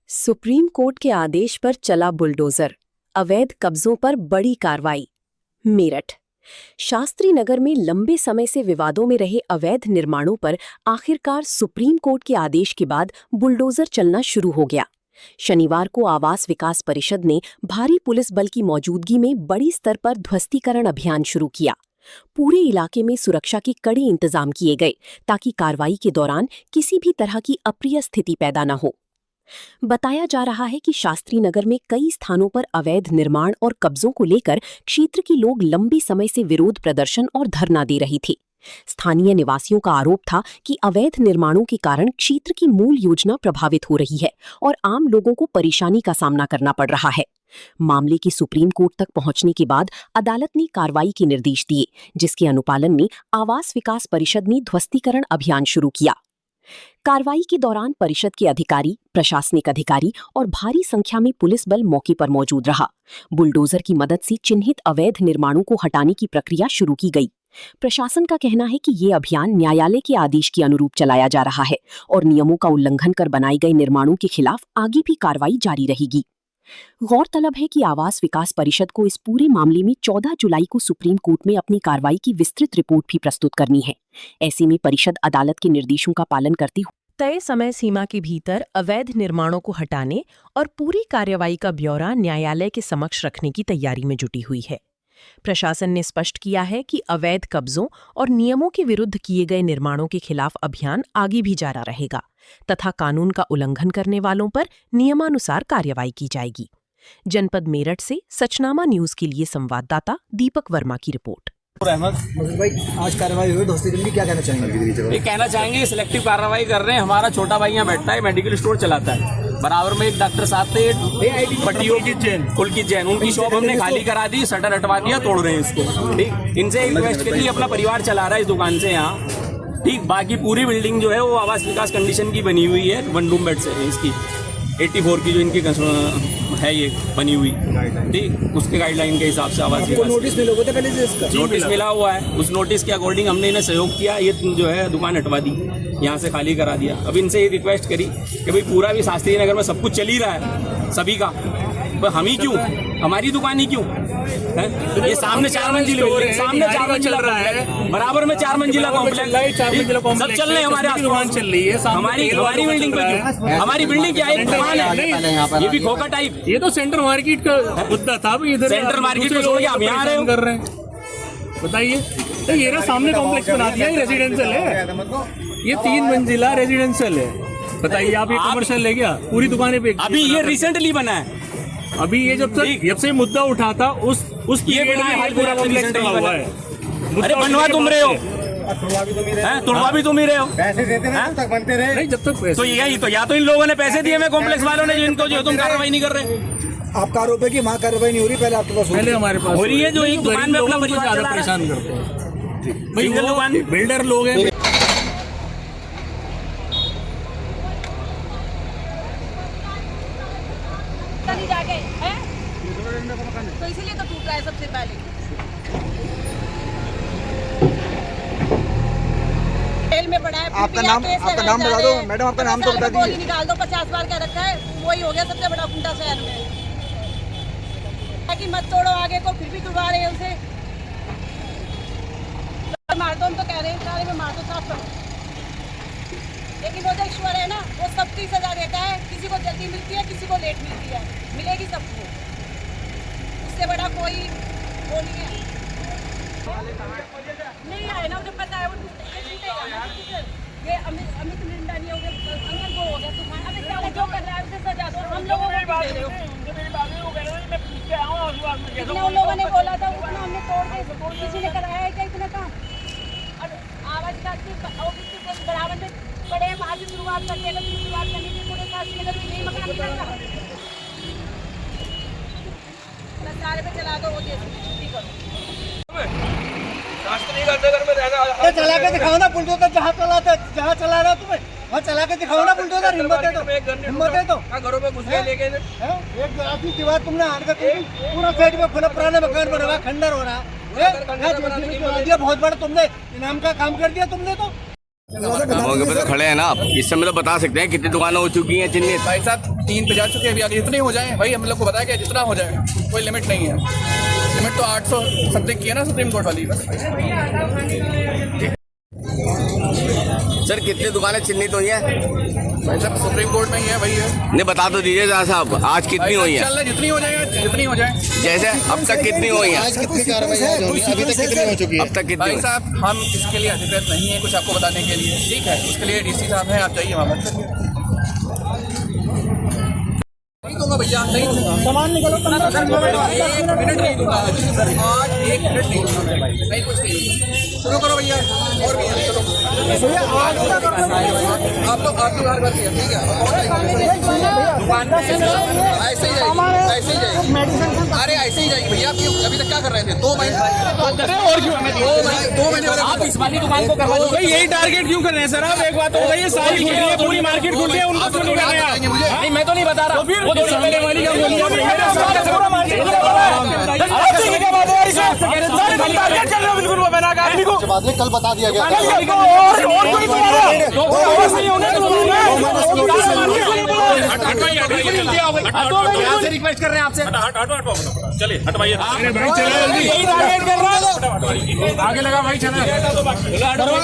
Supreme court के आदेश पर चला बुलडोजर, अवैध कब्जों पर बड़ी कार्रवाई। मेरठ शास्त्री नगर में लंबे समय से विवादों में रहे अवैध निर्माणों पर आखिरकार सुप्रीम कोर्ट के आदेश के बाद बुलडोजर चलना शुरू हो गया। शनिवार को आवास विकास परिषद ने भारी पुलिस बल की मौजूदगी में बड़ी स्तर पर ध्वस्तीकरण अभियान शुरू किया। पूरे इलाके में सुरक्षा के कड़े इंतजाम किए गए ताकि कार्रवाई के दौरान किसी भी तरह की अप्रिय स्थिति पैदा न हो। बताया जा रहा है कि शास्त्री नगर में कई स्थानों पर अवैध निर्माण और कब्जों को लेकर क्षेत्र के लोग लंबे समय से विरोध प्रदर्शन और धरना दे रहे थे। स्थानीय निवासियों का आरोप था कि अवैध निर्माणों के कारण क्षेत्र की मूल योजना प्रभावित हो रही है और आम लोगों को परेशानी का सामना करना पड़ रहा है। मामले की सुप्रीम कोर्ट तक पहुंचने के बाद अदालत ने कार्रवाई के निर्देश दिए, जिसके अनुपालन में आवास विकास परिषद ने ध्वस्तीकरण अभियान शुरू किया। कार्रवाई के दौरान परिषद के अधिकारी, प्रशासनिक अधिकारी और भारी संख्या में पुलिस बल मौके पर मौजूद रहा। बुलडोजर की मदद से चिन्हित अवैध निर्माणों को हटाने की प्रक्रिया शुरू की गई। प्रशासन का कहना है कि ये अभियान न्यायालय के आदेश के अनुरूप चलाया जा रहा है और नियमों का उल्लंघन कर बनाए गए निर्माणों के खिलाफ आगे भी कार्रवाई जारी रहेगी। गौरतलब है कि आवास विकास परिषद को इस पूरे मामले में 14 जुलाई को सुप्रीम कोर्ट में अपनी कार्रवाई की विस्तृत रिपोर्ट भी प्रस्तुत करनी है। ऐसे में परिषद अदालत के निर्देशों का पालन करती हुई तय समय सीमा के भीतर अवैध निर्माणों को हटाने और पूरी कार्रवाई का ब्यौरा न्यायालय के समक्ष रखने की तैयारी में जुटी हुई है। प्रशासन ने स्पष्ट किया है कि अवैध कब्जों और नियमों के विरुद्ध किए गए निर्माणों के खिलाफ अभियान आगे भी जारी रहेगा तथा कानून का उल्लंघन करने वालों पर नियमानुसार कार्रवाई की जाएगी। जनपद मेरठ से सचनामा न्यूज के लिए संवाददाता दीपक वर्मा की रिपोर्ट। भाई, आज कार्रवाई हुई ध्वस्तीकरण की, क्या कहना चाहेंगे? ये कहना चाहेंगे सिलेक्टिव कार्रवाई कर रहे हैं। हमारा छोटा भाई यहाँ बैठता है, मेडिकल स्टोर चलाता है, बराबर में एक डॉक्टर साहब थे पट्टियों की जैन, उनकी शॉप हमने खाली करा दी, शटर हटवा दिया, तोड़ रहे हैं इसको। ठीक, इनसे इन्वेस्ट के लिए अपना परिवार चला रहा है इस दुकान से यहाँ। ठीक, बाकी पूरी बिल्डिंग जो है वो आवास विकास कंडीशन की बनी हुई है, 1 रूम बेड से इसकी 84 की जो इनकी है ये बनी हुई। ठीक, उसके गाइडलाइन के हिसाब से आवास विकास नोटिस मिला हुआ था पहले से इसका? नोटिस मिला हुआ है, उस नोटिस के अकॉर्डिंग हमने इन्हें सहयोग किया, ये जो है दुकान हटवा दी, यहाँ से खाली करा दिया। अब इनसे ये रिक्वेस्ट करी कि भाई पूरा भी शास्त्री नगर में सब कुछ चल ही रहा है सभी का, पर हम ही क्यों, हमारी दुकान ही क्यों है? ये सामने 4 मंजिल सामने 4 मंजिल रहा है, बराबर में 4 मंजिला कॉम्प्लेक्स सब चल रहे हैं हमारे आसपास चल रही है। हमारी बिल्डिंग पे क्यों? हमारी बिल्डिंग क्या है, दुकान है, ये भी खोखा टाइप। ये तो सेंटर मार्केट का मुद्दा था, इधर सेंटर मार्केट को छोड़ के हम यहाँ कर रहे हैं। बताइए, तो ये ना सामने कॉम्प्लेक्स बना दिया, ये रेजिडेंशियल है, ये 3 मंजिला रेजिडेंशियल है। बताइए आप, ये कमर्शियल है क्या? पूरी दुकानें पे अभी ये रिसेंटली बना है। अभी ये जब से मुद्दा उठा था उस ये पूरा कॉम्प्लेक्स बना हुआ है। अरे बनवा तुम रहे हो, तुड़वा भी तुम ही रहे हो, पैसे देते रहे तक बनते रहे। नहीं, जब तक तो यही तो, या तो इन लोगों ने पैसे दिए हमें कॉम्प्लेक्स वालों ने, जिनको जो तुम कार्रवाई नहीं कर रहे। आपका आरोप है कि वहाँ कार्रवाई नहीं हो रही, पहले आपके पास पहले हमारे पास हो रही है, जो एक दुकान में अपना परिवार ज्यादा परेशान करते हैं। सिंगल दुकान बिल्डर लोग हैं। तो इसीलिए तो टूट रहा है सबसे पहले। जेल में पड़ा है। आपका नाम बता दो मैडम, आपका नाम तो बता दीजिए। गोली निकाल दो, 50 बार कह रखा है, वही हो गया सबसे बड़ा गुंडा शहर में। कि मत तोड़ो आगे को, फिर भी तुड़वा रहे हैं उसे। मार दो, हम तो कह रहे हैं सारे में मार दो, साफ करो। लेकिन वो जो ईश्वर है ना, वो सबकी सजा देता है, किसी को जल्दी मिलती है, किसी को लेट मिलती है, मिलेगी सबको, उससे बड़ा कोई वो नहीं है। नहीं आए ना, मुझे पता है वो ये अमित मिंडा नहीं हो गया, अंकल वो हो गया तूफान। अबे क्या जो कर रहा है उसे सजा दो, हम लोगों को दे दे। जितना उन लोगों ने बोला था उतना हमने तोड़ के, किसी ने कराया है क्या इतना काम? और आवाज का ऑफिस के बराबर में बड़े हैं, वहाँ से शुरुआत करते हैं, लेकिन शुरुआत करने की पूरे शास्त्री नगर में यही मकान मिलेगा। सारे पे चला दो, वो छुट्टी करो। शास्त्री नगर में रहना, चला के दिखाओ ना बुलडोजर, जहाँ चला रहा तुम्हें वहाँ चला के दिखाओ ना बुलडोजर। हिम्मत है तो घरों में घुस गए लेके एक ग्राफी दीवार तुमने आड़ कर पूरा साइड में खुला पुराना मकान बना हुआ, खंडर हो रहा है। बहुत बड़ा तुमने इनाम का काम कर दिया तुमने तो। मौके पे तो खड़े हैं ना आप, इस समय तो बता सकते हैं कितनी दुकानें हो चुकी हैं चिन्हित। भाई साहब 3 पे जा चुके हैं, अभी आगे जितने हो जाए भाई हम लोग को बताया कि जितना हो जाए, कोई लिमिट नहीं है। लिमिट तो 800 समथिंग की है ना सुप्रीम कोर्ट वाली बस। सर कितनी दुकानें चिन्हित हुई हैं? भाई साहब सुप्रीम कोर्ट में ही है, वही है। नहीं बता तो दीजिए जरा साहब, आज कितनी हुई चल हैं? रहा है, जितनी हो जाए जितनी हो जाए। जैसे अब तक कितनी हुई हैं? कितनी कार्रवाई अभी तक कितनी हो चुकी अब तक कितनी भाई हुई? साहब हम इसके लिए अधिकृत नहीं है कुछ आपको बताने के लिए, ठीक है? उसके लिए डीसी साहब हैं, आप जाइए वहाँ पर। नहीं दूंगा भैया, नहीं दूंगा। सामान निकालो, 1 मिनट नहीं दूंगा आज 1 मिनट नहीं दूंगा, नहीं कुछ नहीं। शुरू करो भैया, और भी है, चलो आप लोग आपकी बार बार किया, ठीक है? दुकान ऐसे ही जाएगी, ऐसे ही जाएगी। अरे ऐसे ही जाएगी भैया, आप अभी तक क्या कर रहे थे? 2 महीने और क्यों 2 महीने आप इस वाली दुकान को करवा दो। यही टारगेट क्यों कर रहे हैं सर आप? एक बात हो गई है, सारी खुल रही है, पूरी मार्केट खुल रही है, उनको क्यों नहीं कर रहे हैं? नहीं मैं तो नहीं बता रहा, वो तो सामने वाली का बोलिए। कल बता दिया गया रिक्वेस्ट कर रहे हैं आपसे। चलिए हटवाइए। यही टारगेट कर रहा है, आगे लगा भाई, चला आ जाओ।